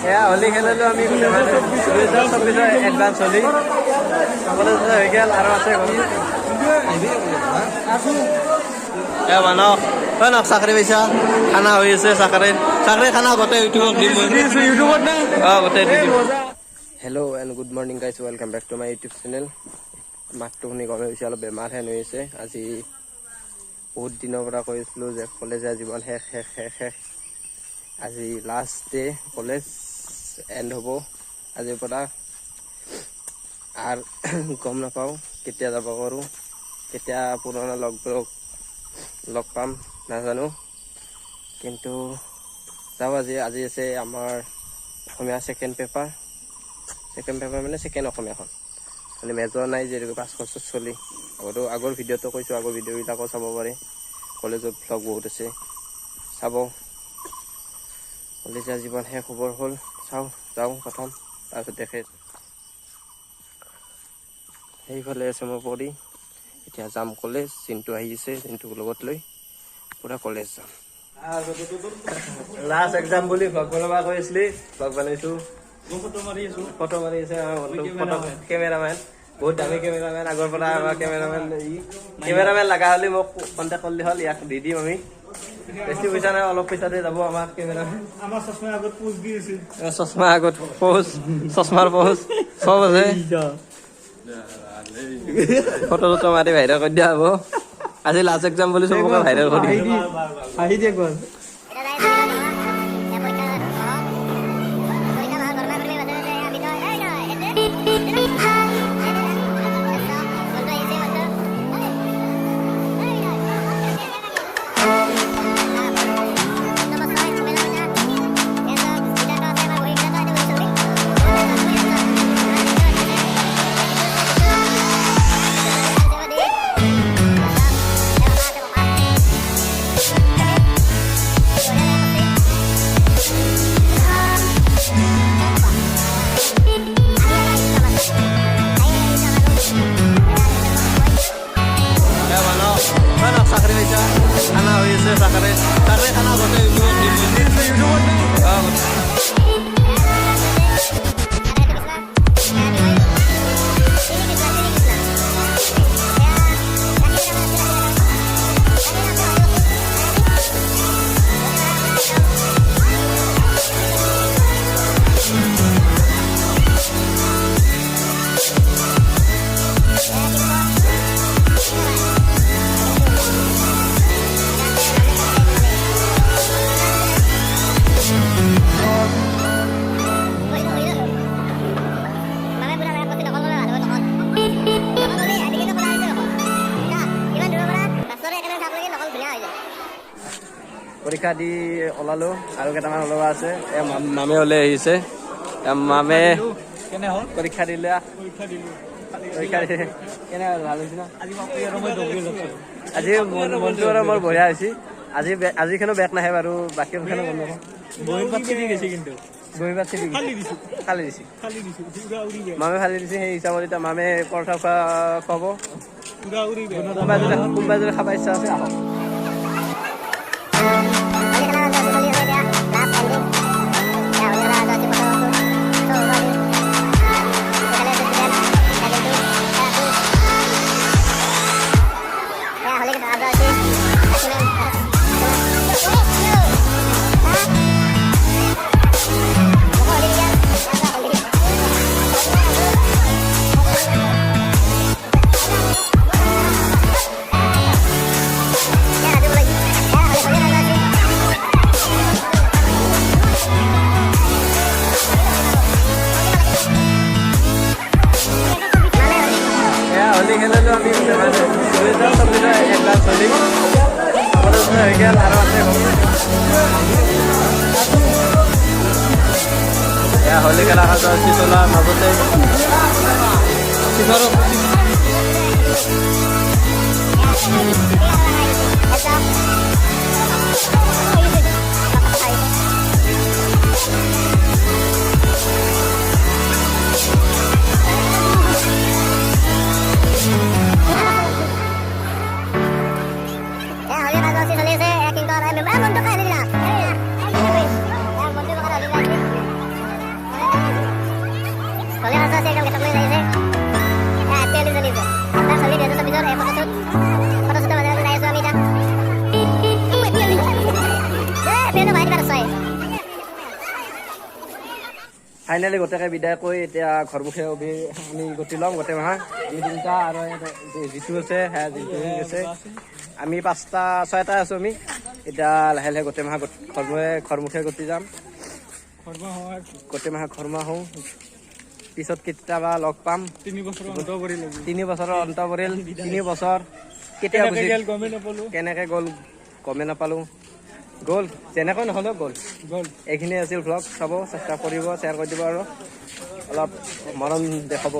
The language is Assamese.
এয়া হোলী খেলিলোঁ আমি গোটেই মানে 2024 এডভান্স হোলী কলেজ হৈ গ'ল আৰু আছে এয়া মানক হয় নক চাকৰি পাইছা খানা হৈ আছে চাকৰি খানা গোটেই ইউটিউবত দিম ইউটিউবত না গোটেই দিম hello' and good morning guys welcome back to my YouTube channel মাতটো শুনি গমে হৈছে অলপ বেমাৰ হেন হৈ আছে আজি বহুত দিনৰ পৰা কৈছিলোঁ যে কলেজীয়া জীৱন শেষ আজি লাষ্ট ডে কলেজ এণ্ড হ'ব আজিৰ পৰা আৰু গম নাপাওঁ কেতিয়া যাব পাৰোঁ কেতিয়া পুৰণা লগবোৰক লগ পাম নাজানো কিন্তু যাওঁ আজি আছে আমাৰ অসমীয়া ছেকেণ্ড পেপাৰ মানে ছেকেণ্ড অসমীয়াখন মানে মেজৰ নাই যিহেতু 5 বছৰ চলি আগৰ ভিডিঅ'টো কৈছোঁ আগৰ ভিডিঅ'বিলাকো চাব পাৰে কলেজৰ ব্লগ বহুত আছে চাব কলেজীয়া জীৱন শেষ খবৰ হ'ল যাওঁ প্ৰথম তাৰপিছত দেখে সেইফালে আছে মই পঢ়ি এতিয়া যাম কলেজ চিন্তু আহিছে চিন্তুক লগত লৈ পুৰা কলেজ যাম লাষ্ট এক্সাম বুলি ব্লগ বনাব কৈছিলি ব্লগ বনাইছোঁ ফটো মাৰি আছে কেমেৰামেন বহুত দামী কেমেৰামেন আগৰ পৰা আমাৰ কেমেৰামেন লগা হ'লে মোক কণ্টেক্ট কৰিলে হ'ল ইয়াক দি দিম আমি বেছি পইচা নাই অলপ পইচাতে যাব আমাৰ কেমেৰামেন চশমা আগত পোজ চশমাৰ পোজ চব আছে ফটো মাৰি ভাইৰেল কৰি দিয়া হ'ব আজি লাষ্ট এক্সাম বুলি চবকে ভাইৰেল কৰি আহি দিয়ে গ'ল খানা হৈ আছে চাকৰি খানা গোটেই ইউটিউবত পৰীক্ষা দি ওলালোঁ আৰু কেইটামান ওলোৱা আছে মামে ওলাই আহিছে মামে পৰীক্ষা দিলে কেনে ভাল হৈছে না আজি মনটো আৰু বৰ বঢ়িয়া হৈছে আজিখনো বেক নাহে বাৰু বাকীখনো গম নাপাওঁ বহি পাত খালি দিছে মামে ফালি দিছে সেই হিচাপত এতিয়া মামে পৰঠা খুৱাব কোনোবাই যদি খাব ইচ্ছা আছে আহক হোলী খেলিলোঁ আমি এডভান্স হোলী কলেজ হৈ গ'ল আৰু আছে হোলী খেলা চিতলাৰ মাজতে ফাইনেলি গোটেইকে বিদায় কৰি এতিয়া ঘৰমুখে আমি গতি ল'ম গোটেই মাহা আমি 3টা আৰু যিটো আছে সেয়া যিটো আছে আমি 5টা 6টা আছোঁ আমি এতিয়া লাহে লাহে গোটেই মাহা ঘৰমুখে গতি যাম গোটেই মাহা ঘৰমুৱা হওঁ পিছত কেতিয়াবা লগ পাম 3 বছৰৰ অন্ত পৰিল 3 বছৰ কেতিয়া কেনেকৈ গ'ল গমেই নাপালোঁ গ'ল যেনেকৈ নহ'লেও গ'ল এইখিনি আছিল ভ্লগ চাব চেষ্টা কৰিব শ্বেয়াৰ কৰি দিব আৰু অলপ মৰম দেখাব